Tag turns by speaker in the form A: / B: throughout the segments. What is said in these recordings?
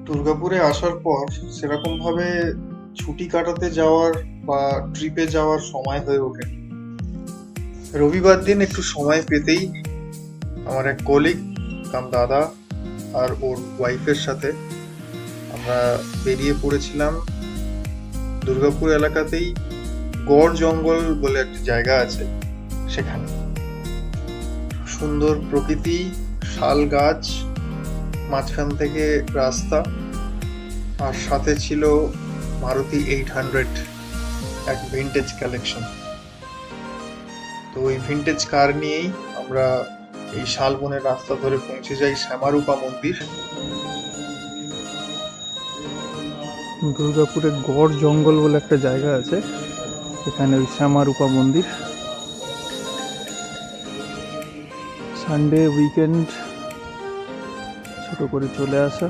A: দুর্গাপুরে আসার পর সেরকম ভাবে ছুটি কাটাতে যাওয়ার বা ট্রিপে যাওয়ার সময় হয়ে ওঠেনি। রবিবার দিন একটু সময় পেতেই আমার এক কলিগ কাম দাদা আর ওর ওয়াইফের সাথে আমরা বেরিয়ে পড়েছিলাম দুর্গাপুর এলাকাতেই গড় জঙ্গল বলে একটা জায়গা আছে সেখানে। সুন্দর প্রকৃতি, শাল গাছ, মাঝখান থেকে রাস্তা, আর সাথে ছিল মারুতি 800, এক ভিন্টেজ কালেকশন। তো ওই ভিন্টেজ কার নিয়েই আমরা এই শালবনের রাস্তা ধরে পৌঁছে যাই শ্যামারূপা মন্দির।
B: দুর্গাপুরে গড় জঙ্গল বলে একটা জায়গা আছে, এখানে ওই শ্যামারূপা মন্দির। সানডে উইকেন্ড ছোট করে চলে আসা।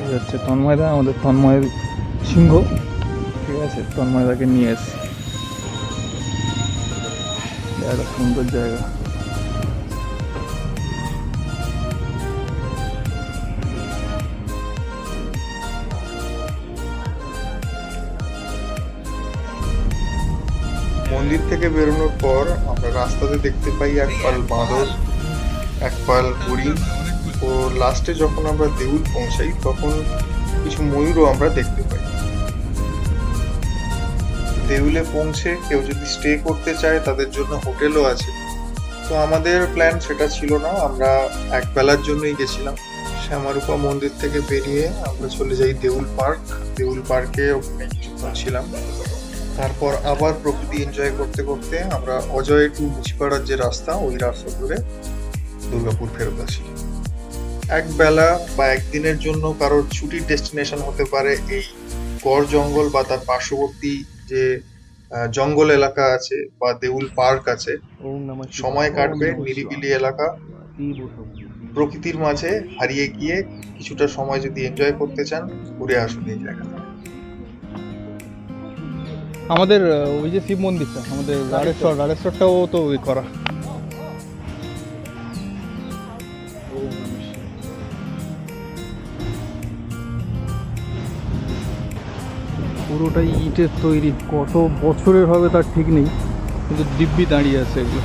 B: এই হচ্ছে তন্ময়দা, আমাদের তন্ময়ের সিংহ। ঠিক আছে, তন্ময়দাকে নিয়ে এসছি। একটা সুন্দর জায়গা।
A: মন্দির থেকে বেরোনোর পর আমরা রাস্তাতে দেখতে পাই এক পাল বাঁদর, এক পাল হরিণ, ও লাস্টে যখন আমরা দেউল পৌঁছাই তখন কিছু ময়ূরও আমরা দেখতে পাই। দেউলে পৌঁছে কেউ যদি স্টে করতে চায় তাদের জন্য হোটেলও আছে। তো আমাদের প্ল্যান সেটা ছিল না, আমরা এক বেলার জন্যই গেছিলাম। শ্যামারূপা মন্দির থেকে বেরিয়ে আমরা চলে যাই দেউল পার্ক। দেউল পার্কে ওখানে কিছুক্ষণ ছিলাম, তারপর আবার প্রকৃতি এনজয় করতে করতে আমরা অজয় টু মুচিপাড়ার যে রাস্তা, ওই রাস্তা ধরে দুর্গাপুর ফেরত আসি। এক বেলা বা একদিনের জন্য কারোর ছুটির ডেস্টিনেশন হতে পারে এই গড় জঙ্গল বা তার পার্শ্ববর্তী যে জঙ্গল এলাকা আছে বা দেউল পার্ক আছে। সময় কাটবে নিরিবিলি এলাকা, প্রকৃতির মাঝে হারিয়ে গিয়ে কিছুটা সময় যদি এনজয় করতে চান, ঘুরে আসুন এই জায়গাটা।
B: আমাদের ওই যে শিব মন্দিরটা, আমাদের রাড়েশ্বরটাও তো ওই করা। পুরোটাই ইটের তৈরি, কত বছরের হবে তার ঠিক নেই, কিন্তু দিব্যি দাঁড়িয়ে আছে এগুলো।